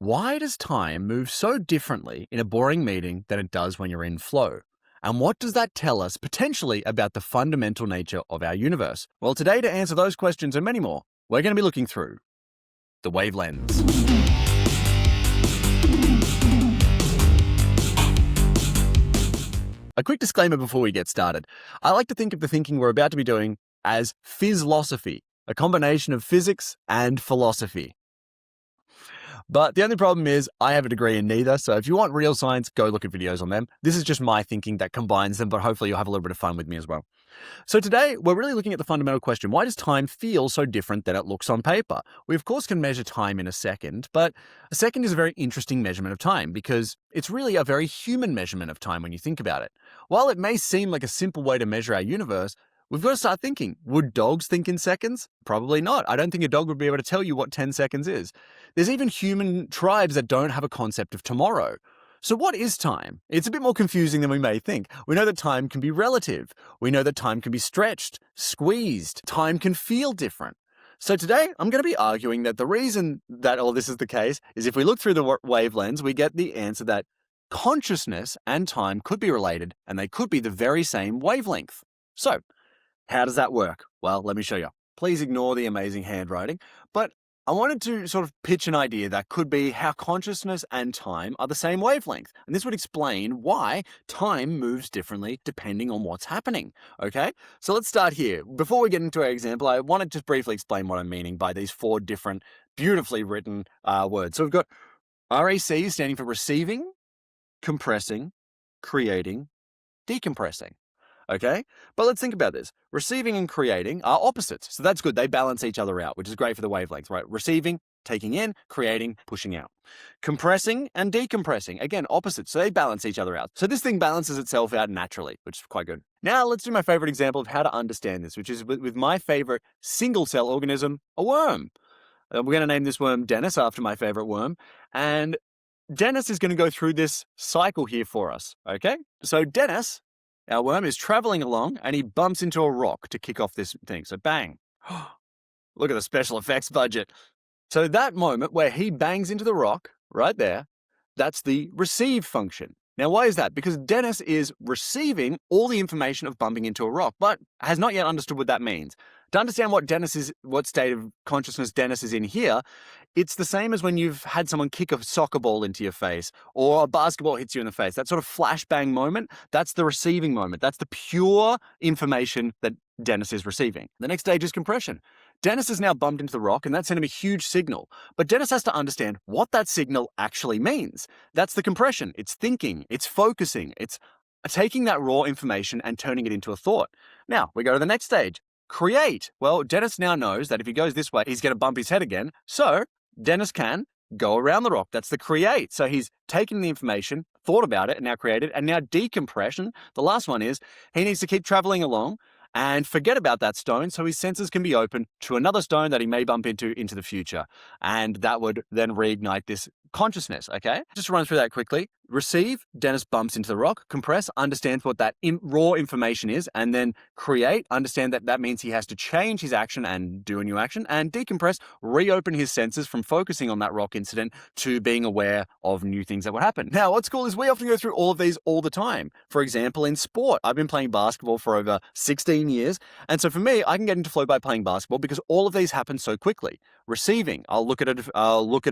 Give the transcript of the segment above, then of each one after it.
Why does time move so differently in a boring meeting than it does when you're in flow? And what does that tell us potentially about the fundamental nature of our universe? Well, today to answer those questions and many more, we're going to be looking through the WaveLens. A quick disclaimer before we get started. I like to think of the thinking we're about to be doing as Phys-Losophy, a combination of physics and philosophy. But the only problem is I have a degree in neither, so if you want real science, go look at videos on them. This is just my thinking that combines them, but hopefully you'll have a little bit of fun with me as well. So today, we're really looking at the fundamental question, why does time feel so different than it looks on paper? We of course can measure time in a second, but a second is a very interesting measurement of time because it's really a very human measurement of time when you think about it. While it may seem like a simple way to measure our universe, we've got to start thinking, would dogs think in seconds? Probably not. I don't think a dog would be able to tell you what 10 seconds is. There's even human tribes that don't have a concept of tomorrow. So what is time? It's a bit more confusing than we may think. We know that time can be relative. We know that time can be stretched, squeezed. Time can feel different. So today, I'm going to be arguing that the reason that all this is the case is if we look through the WaveLens, we get the answer that consciousness and time could be related, and they could be the very same wavelength. So, how does that work? Well, let me show you. Please ignore the amazing handwriting, but I wanted to sort of pitch an idea that could be how consciousness and time are the same wavelength. And this would explain why time moves differently depending on what's happening. Okay, so let's start here. Before we get into our example, I want to just briefly explain what I'm meaning by these four different beautifully written words. So we've got RAC standing for receiving, compressing, creating, decompressing. Okay, but let's think about this. Receiving and creating are opposites. So that's good. They balance each other out, which is great for the wavelength, right? Receiving, taking in, creating, pushing out. Compressing and decompressing, again, opposites. So they balance each other out. So this thing balances itself out naturally, which is quite good. Now let's do my favorite example of how to understand this, which is with my favorite single cell organism, a worm. We're going to name this worm Dennis after my favorite worm. And Dennis is going to go through this cycle here for us. Okay, so Dennis, our worm, is traveling along and he bumps into a rock to kick off this thing. So bang. Look at the special effects budget. So that moment where he bangs into the rock right there, that's the receive function. Now, why is that? Because Dennis is receiving all the information of bumping into a rock, but has not yet understood what that means. To understand what state of consciousness Dennis is in here, it's the same as when you've had someone kick a soccer ball into your face or a basketball hits you in the face. That sort of flashbang moment, that's the receiving moment. That's the pure information that Dennis is receiving. The next stage is compression. Dennis has now bumped into the rock and that sent him a huge signal. But Dennis has to understand what that signal actually means. That's the compression. It's thinking, it's focusing, it's taking that raw information and turning it into a thought. Now, we go to the next stage. Create. Well, Dennis now knows that if he goes this way, he's going to bump his head again. So Dennis can go around the rock. That's the create. So he's taken the information, thought about it, and now created. And now decompression. The last one is he needs to keep traveling along and forget about that stone so his senses can be open to another stone that he may bump into the future. And that would then reignite this consciousness, okay? Just to run through that quickly. Receive, Dennis bumps into the rock. Compress, understands what that raw information is. And then create, understand that that means he has to change his action and do a new action. And decompress, reopen his senses from focusing on that rock incident to being aware of new things that would happen. Now, what's cool is we often go through all of these all the time. For example, in sport, I've been playing basketball for over 16 years. And so for me, I can get into flow by playing basketball because all of these happen so quickly. Receiving, I'll look at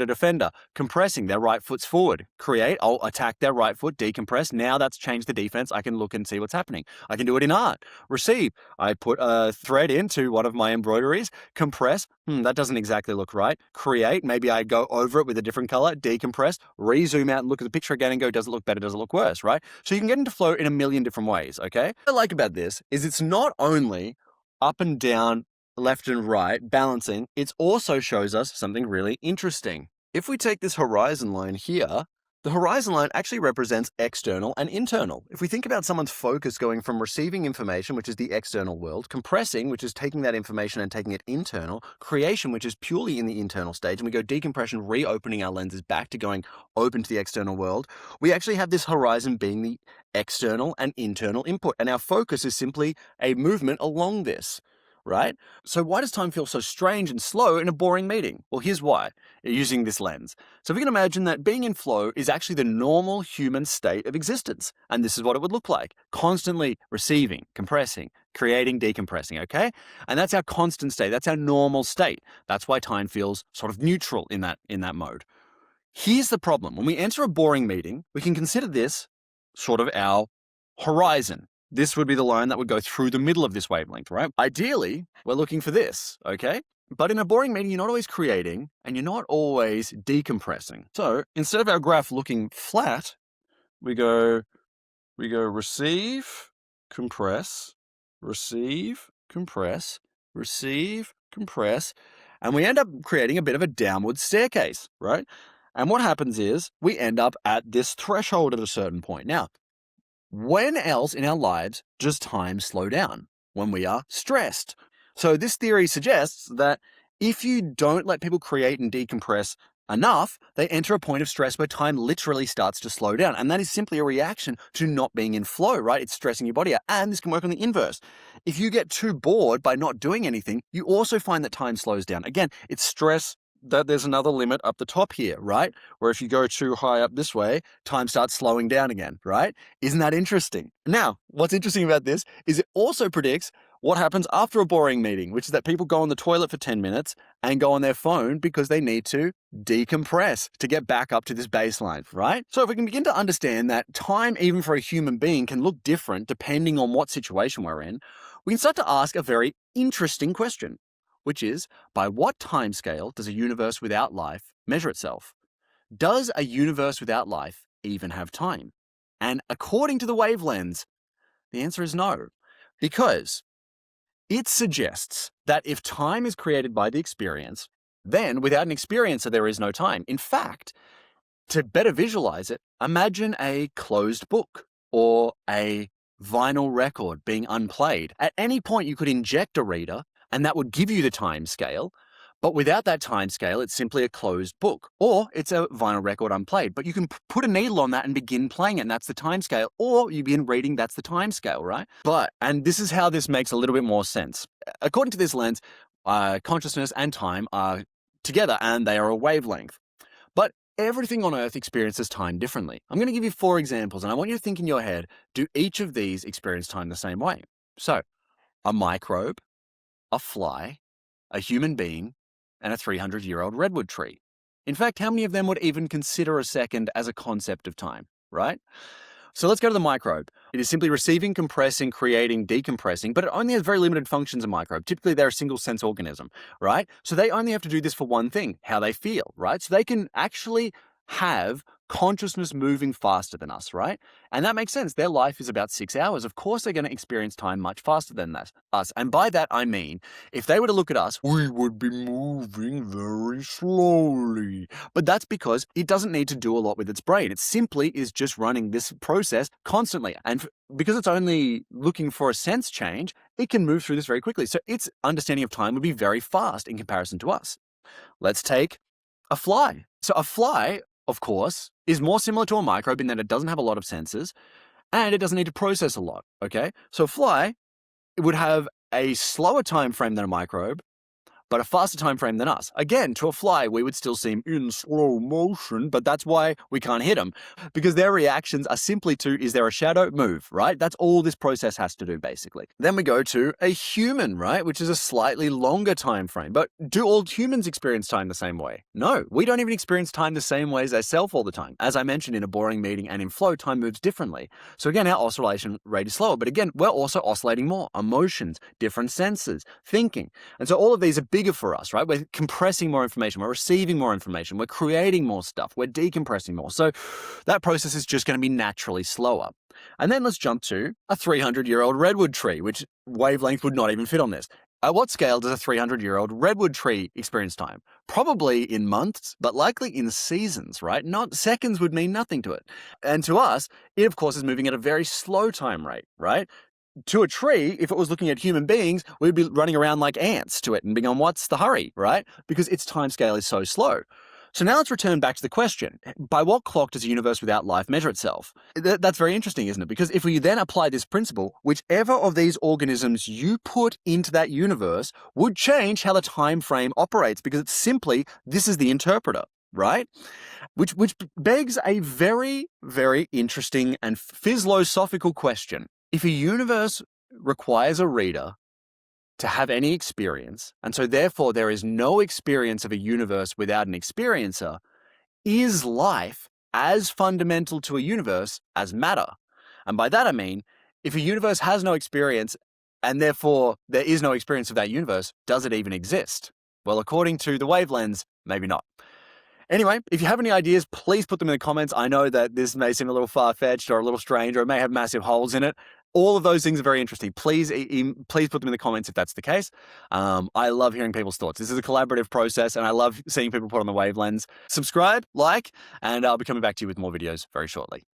a defender. Compressing, their right foot's forward. Create, I'll attack their right foot. Decompress, now that's changed the defense. I can look and see what's happening. I can do it in art. Receive, I put a thread into one of my embroideries. Compress, that doesn't exactly look right. Create, maybe I go over it with a different color. Decompress, re-zoom out and look at the picture again and go, does it look better, does it look worse, right? So you can get into flow in a million different ways, okay? What I like about this is it's not only up and down, left and right, balancing, it also shows us something really interesting. If we take this horizon line here, the horizon line actually represents external and internal. If we think about someone's focus going from receiving information, which is the external world, compressing, which is taking that information and taking it internal, creation, which is purely in the internal stage, and we go decompression, reopening our lenses back to going open to the external world, we actually have this horizon being the external and internal input, and our focus is simply a movement along this. right? So why does time feel so strange and slow in a boring meeting? Well, here's why, using this lens. So if we can imagine that being in flow is actually the normal human state of existence, and this is what it would look like, constantly receiving, compressing, creating, decompressing, okay? And that's our constant state, that's our normal state. That's why time feels sort of neutral in that mode. Here's the problem. When we enter a boring meeting, we can consider this sort of our horizon. This would be the line that would go through the middle of this wavelength, right? Ideally, we're looking for this, okay? But in a boring meeting, you're not always creating and you're not always decompressing. So instead of our graph looking flat, we go receive, compress, receive, compress, receive, compress, and we end up creating a bit of a downward staircase, right? And what happens is we end up at this threshold at a certain point. Now, when else in our lives does time slow down? When we are stressed. So this theory suggests that if you don't let people create and decompress enough, they enter a point of stress where time literally starts to slow down. And that is simply a reaction to not being in flow, right? It's stressing your body out. And this can work on the inverse. If you get too bored by not doing anything, you also find that time slows down. Again, it's stress. That there's another limit up the top here, right? Where if you go too high up this way, time starts slowing down again, right? Isn't that interesting? Now, what's interesting about this is it also predicts what happens after a boring meeting, which is that people go on the toilet for 10 minutes and go on their phone because they need to decompress to get back up to this baseline, right? So if we can begin to understand that time, even for a human being, can look different depending on what situation we're in, we can start to ask a very interesting question, which is, by what timescale does a universe without life measure itself? Does a universe without life even have time? And according to the WaveLens, the answer is no, because it suggests that if time is created by the experience, then without an experiencer, there is no time. In fact, to better visualize it, imagine a closed book or a vinyl record being unplayed. At any point, you could inject a reader and that would give you the time scale. But without that time scale, it's simply a closed book, or it's a vinyl record unplayed. But you can put a needle on that and begin playing it, and that's the time scale. Or you begin reading, that's the time scale, right? And this is how this makes a little bit more sense. According to this lens, consciousness and time are together, and they are a wavelength. But everything on Earth experiences time differently. I'm going to give you 4 examples, and I want you to think in your head, do each of these experience time the same way? So, a microbe, a fly, a human being, and a 300-year-old redwood tree. In fact, how many of them would even consider a second as a concept of time, right? So let's go to the microbe. It is simply receiving, compressing, creating, decompressing, but it only has very limited functions, a microbe. Typically, they're a single sense organism, right? So they only have to do this for one thing, how they feel, right? So they can actually have consciousness moving faster than us, right? And that makes sense. Their life is about 6 hours. Of course, they're going to experience time much faster than us. And by that, I mean, if they were to look at us, we would be moving very slowly. But that's because it doesn't need to do a lot with its brain. It simply is just running this process constantly. And because it's only looking for a sense change, it can move through this very quickly. So its understanding of time would be very fast in comparison to us. Let's take a fly. So a fly, of course, is more similar to a microbe in that it doesn't have a lot of senses and it doesn't need to process a lot, okay? So a fly, it would have a slower time frame than a microbe, but a faster time frame than us. Again, to a fly, we would still seem in slow motion, but that's why we can't hit them, because their reactions are simply to, is there a shadow? Move, right? That's all this process has to do, basically. Then we go to a human, right? Which is a slightly longer time frame. But do all humans experience time the same way? No, we don't even experience time the same way as ourselves all the time. As I mentioned, in a boring meeting and in flow, time moves differently. So again, our oscillation rate is slower, but again, we're also oscillating more. Emotions, different senses, thinking. And so all of these are bigger for us, right? We're compressing more information, we're receiving more information, we're creating more stuff, we're decompressing more. So that process is just going to be naturally slower. And then let's jump to a 300-year-old redwood tree, which wavelength would not even fit on this. At what scale does a 300-year-old redwood tree experience time? Probably in months, but likely in seasons, right? Not seconds would mean nothing to it. And to us, it of course is moving at a very slow time rate, right? To a tree, if it was looking at human beings, we'd be running around like ants to it and being on, what's the hurry, right? Because its time scale is so slow. So now let's return back to the question. By what clock does a universe without life measure itself? That's very interesting, isn't it? Because if we then apply this principle, whichever of these organisms you put into that universe would change how the time frame operates, because it's simply, this is the interpreter, right? Which begs a very, very interesting and Phys-Losophical question. If a universe requires a reader to have any experience, and so therefore there is no experience of a universe without an experiencer, is life as fundamental to a universe as matter? And by that I mean, if a universe has no experience, and therefore there is no experience of that universe, does it even exist? Well, according to the WaveLens, maybe not. Anyway, if you have any ideas, please put them in the comments. I know that this may seem a little far-fetched or a little strange, or it may have massive holes in it. All of those things are very interesting. Please put them in the comments if that's the case. I love hearing people's thoughts. This is a collaborative process, and I love seeing people put on the WaveLens. Subscribe, like, and I'll be coming back to you with more videos very shortly.